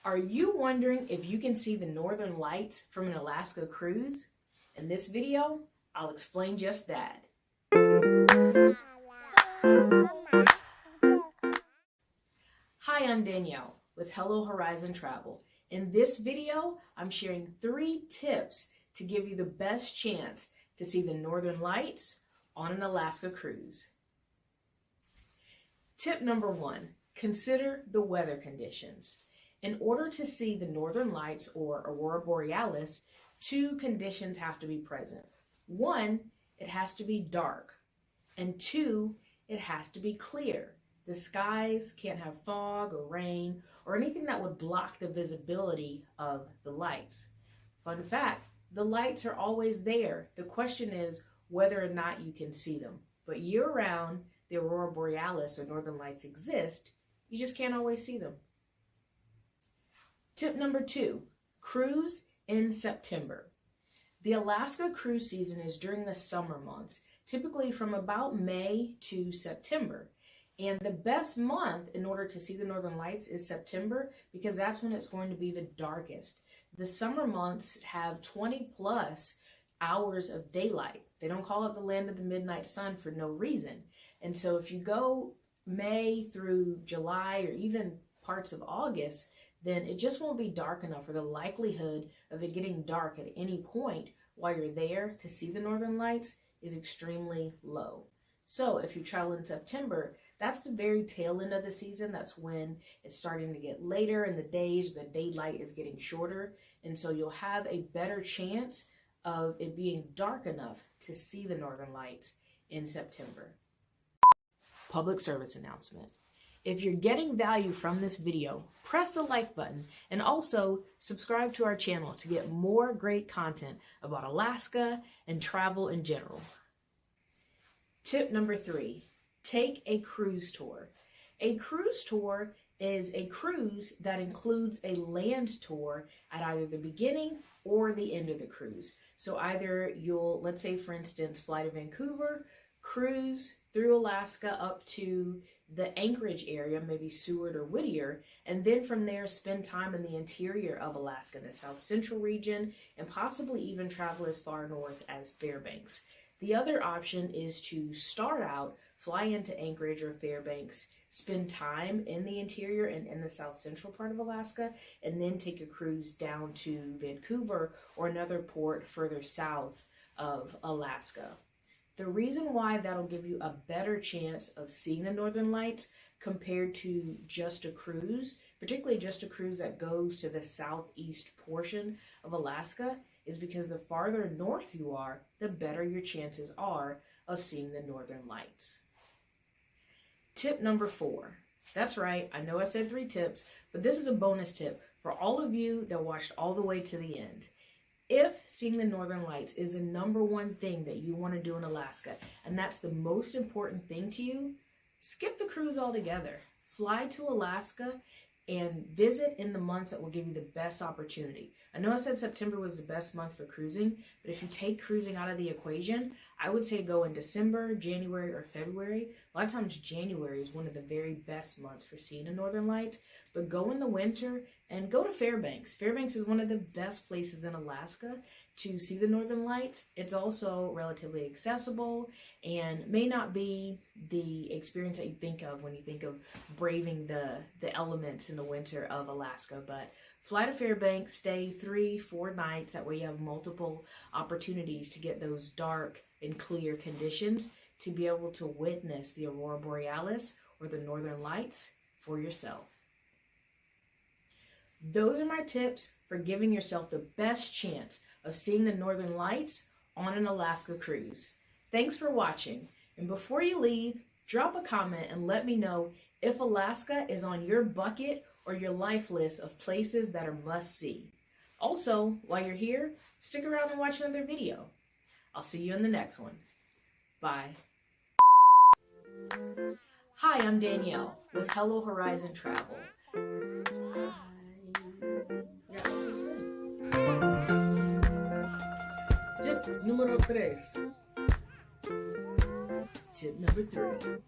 Are you wondering if you can see the northern lights from an Alaska cruise? In this video, I'll explain just that. Hi, I'm Danielle with Hello Horizon Travel. In this video, I'm sharing 3 tips to give you the best chance to see the northern lights on an Alaska cruise. Tip number 1, consider the weather conditions. In order to see the northern lights or Aurora Borealis, 2 conditions have to be present. 1, it has to be dark, and 2, it has to be clear. The skies can't have fog or rain or anything that would block the visibility of the lights. Fun fact, the lights are always there. The question is whether or not you can see them. But year-round, the Aurora Borealis or northern lights exist. You just can't always see them. Tip number 2, cruise in September. The Alaska cruise season is during the summer months, typically from about May to September. And the best month in order to see the northern lights is September because that's when it's going to be the darkest. The summer months have 20 plus hours of daylight. They don't call it the land of the midnight sun for no reason. And so if you go May through July or even parts of August, then it just won't be dark enough, or the likelihood of it getting dark at any point while you're there to see the northern lights is extremely low. So if you travel in September, that's the very tail end of the season. That's when it's starting to get later in the days, the daylight is getting shorter, and so you'll have a better chance of it being dark enough to see the northern lights in September. Public service announcement. If you're getting value from this video, press the like button and also subscribe to our channel to get more great content about Alaska and travel in general. Tip number 3, take a cruise tour. A cruise tour is a cruise that includes a land tour at either the beginning or the end of the cruise. So either you'll, let's say for instance, fly to Vancouver, cruise through Alaska up to the Anchorage area, maybe Seward or Whittier, and then from there spend time in the interior of Alaska, the South Central region, and possibly even travel as far north as Fairbanks. The other option is to start out, fly into Anchorage or Fairbanks, spend time in the interior and in the South Central part of Alaska, and then take a cruise down to Vancouver or another port further south of Alaska. The reason why that'll give you a better chance of seeing the northern lights compared to just a cruise, particularly just a cruise that goes to the southeast portion of Alaska, is because the farther north you are, the better your chances are of seeing the northern lights. Tip number 4. That's right, I know I said 3 tips, but this is a bonus tip for all of you that watched all the way to the end. If seeing the northern lights is the number 1 thing that you want to do in Alaska, and that's the most important thing to you, skip the cruise altogether. Fly to Alaska and visit in the months that will give you the best opportunity. I know I said September was the best month for cruising, but if you take cruising out of the equation, I would say go in December, January, or February. A lot of times January is one of the very best months for seeing the northern lights, but go in the winter and go to Fairbanks. Fairbanks is one of the best places in Alaska to see the northern lights. It's also relatively accessible and may not be the experience that you think of when you think of braving the elements in the winter of Alaska, but fly to Fairbanks, stay 3-4 nights. That way you have multiple opportunities to get those dark and clear conditions to be able to witness the Aurora Borealis or the northern lights for yourself. Those are my tips for giving yourself the best chance of seeing the northern lights on an Alaska cruise. Thanks for watching. And before you leave, drop a comment and let me know if Alaska is on your bucket or your life list of places that are must-see. Also, while you're here, stick around and watch another video. I'll see you in the next one. Bye. Hi, I'm Danielle with Hello Horizon Travel. Tip número 3. Tip number 3.